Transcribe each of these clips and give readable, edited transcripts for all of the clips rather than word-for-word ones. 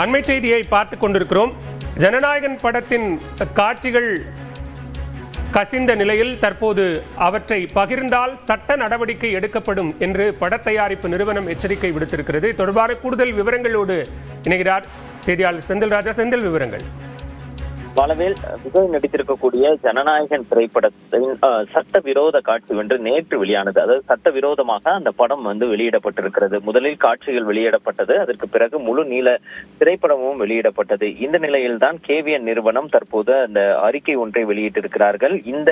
அண்மை செய்தியை பார்த்துக் கொண்டிருக்கிறோம். ஜனநாயகன் படத்தின் காட்சிகள் கசிந்த நிலையில் தற்போது அவற்றை பகிர்ந்தால் சட்ட நடவடிக்கை எடுக்கப்படும் என்று பட தயாரிப்பு நிறுவனம் எச்சரிக்கை விடுத்திருக்கிறது. தொடர்பான கூடுதல் விவரங்களோடு இணைகிறார் செய்தியாளர் செந்தில் ராஜா. செந்தில், விவரங்கள். வளவேல் விஜய் நடித்திருக்கக்கூடிய ஜனநாயகன் திரைப்படத்தின் சட்டவிரோத காட்சி ஒன்று நேற்று வெளியானது. அதாவது சட்டவிரோதமாக அந்த படம் வெளியிடப்பட்டிருக்கிறது. முதலில் காட்சிகள் வெளியிடப்பட்டது, அதற்கு பிறகு முழு நீள திரைப்படமும் வெளியிடப்பட்டது. இந்த நிலையில்தான் KVN நிறுவனம் தற்போது அந்த அறிக்கை ஒன்றை வெளியிட்டிருக்கிறார்கள். இந்த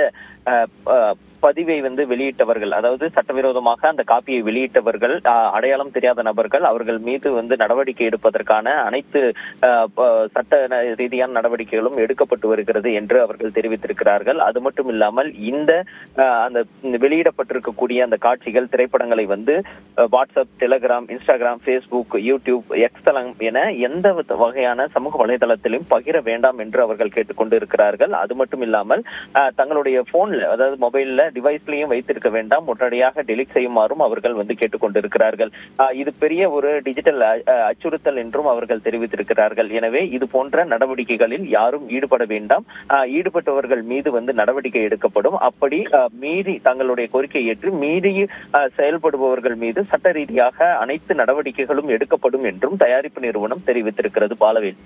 பதிவை வெளியிட்டவர்கள், அதாவது சட்டவிரோதமாக அந்த காப்பியை வெளியிட்டவர்கள் அடையாளம் தெரியாத நபர்கள், அவர்கள் மீது நடவடிக்கை எடுப்பதற்கான அனைத்து சட்ட ரீதியான நடவடிக்கைகளும் எடுக்கப்பட்டு வருகிறது என்று அவர்கள் தெரிவித்திருக்கிறார்கள். அது மட்டும் இல்லாமல் இந்த அந்த வெளியிடப்பட்டிருக்கக்கூடிய அந்த காட்சிகள், திரைப்படங்களை WhatsApp, Telegram, Instagram, Facebook, YouTube, X தளம் என எந்த வகையான சமூக வலைதளத்திலும் பகிர வேண்டாம் என்று அவர்கள் கேட்டுக்கொண்டு இருக்கிறார்கள். அது மட்டும் இல்லாமல் தங்களுடைய போன்ல, அதாவது மொபைல்ல டிவைஸ்லயும் வைத்திருக்க வேண்டாம், உடனடியாக டெலிட் செய்யுமாறும் அவர்கள் கேட்டுக்கொண்டிருக்கிறார்கள். இது பெரிய ஒரு டிஜிட்டல் அச்சுறுத்தல் என்றும் அவர்கள் தெரிவித்திருக்கிறார்கள். எனவே இது போன்ற நடவடிக்கைகளில் யாரும் ஈடுபட வேண்டாம், ஈடுபட்டவர்கள் மீது நடவடிக்கை எடுக்கப்படும். அப்படி மீறி தங்களுடைய கோரிக்கையை ஏற்று மீறி செயல்படுபவர்கள் மீது சட்ட ரீதியாக அனைத்து நடவடிக்கைகளும் எடுக்கப்படும் என்றும் தயாரிப்பு நிறுவனம் தெரிவித்திருக்கிறது. பாலவேல்.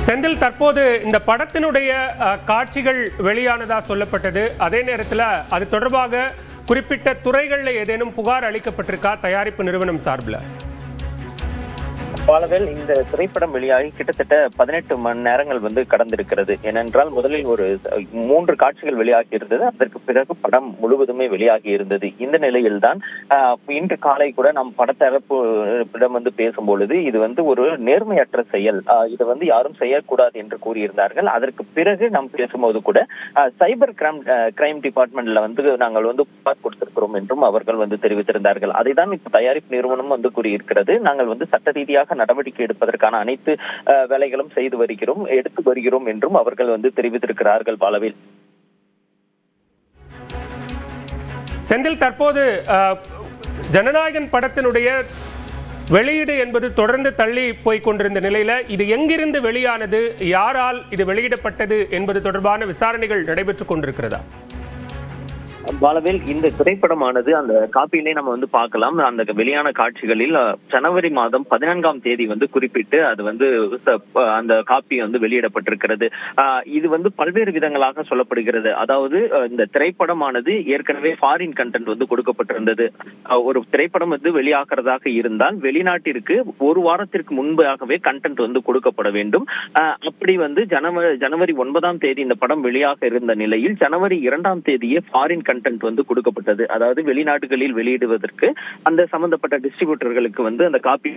செந்தில், தற்போது இந்த படத்தினுடைய காட்சிகள் வெளியானதா சொல்லப்பட்டது. அதே நேரத்தில் அது தொடர்பாக குறிப்பிட்ட துறைகளில் ஏதேனும் புகார் அளிக்கப்பட்டிருக்கா தயாரிப்பு நிறுவனம் சார்பில்? பாலவேல், இந்த திரைப்படம் வெளியாகி கிட்டத்தட்ட 18 மணி நேரங்கள் கடந்திருக்கிறது. ஏனென்றால் முதலில் ஒரு 3 காட்சிகள் வெளியாகி இருந்தது, அதற்கு பிறகு படம் முழுவதுமே வெளியாகி இருந்தது. இந்த நிலையில் தான் இன்று காலை கூட நாம் படத்தரப்பிடம் பேசும்பொழுது இது ஒரு நேர்மையற்ற செயல், இதை யாரும் செய்யக்கூடாது என்று கூறியிருந்தார்கள். அதற்கு பிறகு நாம் பேசும்போது கூட சைபர் கிரைம் டிபார்ட்மெண்ட்ல நாங்கள் புகார் கொடுத்திருக்கிறோம் என்றும் அவர்கள் தெரிவித்திருந்தார்கள். அதைதான் இப்ப தயாரிப்பு நிறுவனம் கூறியிருக்கிறது. நாங்கள் சட்ட ரீதியாக நடவடிக்கை எடுப்பதற்கான அனைத்து வேலைகளும் எடுத்து வருகிறோம் என்றும் அவர்கள் தெரிவித்திருக்கிறார்கள். பாலவேல். செந்தில், தற்போது ஜனநாயகன் படத்தினுடைய வெளியீடு என்பது தொடர்ந்து தள்ளி போய் கொண்டிருந்த நிலையில இது எங்கிருந்து வெளியானது, யாரால் இது வெளியிடப்பட்டது என்பது தொடர்பான விசாரணைகள் நடைபெற்றுக் கொண்டிருக்கிறதா? பாலவேல், இந்த திரைப்படமானது அந்த காப்பியிலே நம்ம பார்க்கலாம். அந்த வெளியான காட்சிகளில் ஜனவரி மாதம் 14ஆம் தேதி குறிப்பிட்டு அது அந்த காப்பி வெளியிடப்பட்டிருக்கிறது. இது பல்வேறு விதங்களாக சொல்லப்படுகிறது. அதாவது இந்த திரைப்படமானது ஏற்கனவே ஃபாரின் கண்டென்ட் கொடுக்கப்பட்டிருந்தது. ஒரு திரைப்படம் வெளியாகிறதாக இருந்தால் வெளிநாட்டிற்கு ஒரு வாரத்திற்கு முன்பாகவே கண்டென்ட் கொடுக்கப்பட வேண்டும். அப்படி ஜனவரி 9ஆம் தேதி இந்த படம் வெளியாக இருந்த நிலையில் ஜனவரி 2ஆம் தேதியே ஃபாரின் கண்டென்ட் கொடுக்கப்பட்டது. அதாவது வெளிநாடுகளில் வெளியிடுவதற்கு அந்த சம்பந்தப்பட்ட டிஸ்ட்ரிபியூட்டர்களுக்கு அந்த காப்பி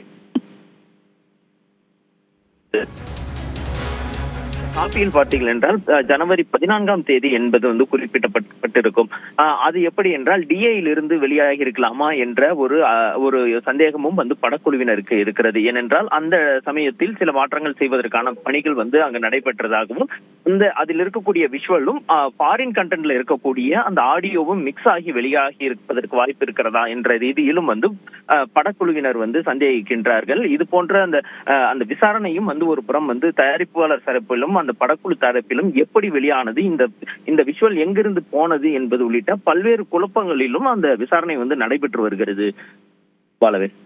காப்பியில் பார்த்தீர்கள் என்றால் ஜனவரி 14ஆம் தேதி என்பது குறிப்பிடப்பட்டிருக்கும். அது எப்படி என்றால் டிஏயிலிருந்து வெளியாகி இருக்கலாமா என்ற ஒரு சந்தேகமும் படக்குழுவினருக்கு இருக்கிறது. ஏனென்றால் அந்த சமயத்தில் சில மாற்றங்கள் செய்வதற்கான பணிகள் அங்கு நடைபெற்றதாகவும் அதில் இருக்கக்கூடிய விஷுவலும் ஃபாரின் கண்டென்ட்ல இருக்கக்கூடிய அந்த ஆடியோவும் மிக்ஸ் ஆகி வெளியாகி இருப்பதற்கு வாய்ப்பு இருக்கிறதா என்ற ரீதியிலும் படக்குழுவினர் சந்தேகிக்கின்றார்கள். இது போன்ற அந்த விசாரணையும் ஒரு புறம் தயாரிப்பாளர் தரப்பிலும் அந்த படக்குழு தரப்பிலும் எப்படி வெளியானது, இந்த விஷுவல் எங்கிருந்து போனது என்பது உள்ளிட்ட பல்வேறு குழப்பங்களிலும் அந்த விசாரணை நடைபெற்று வருகிறது. பாலவேல்.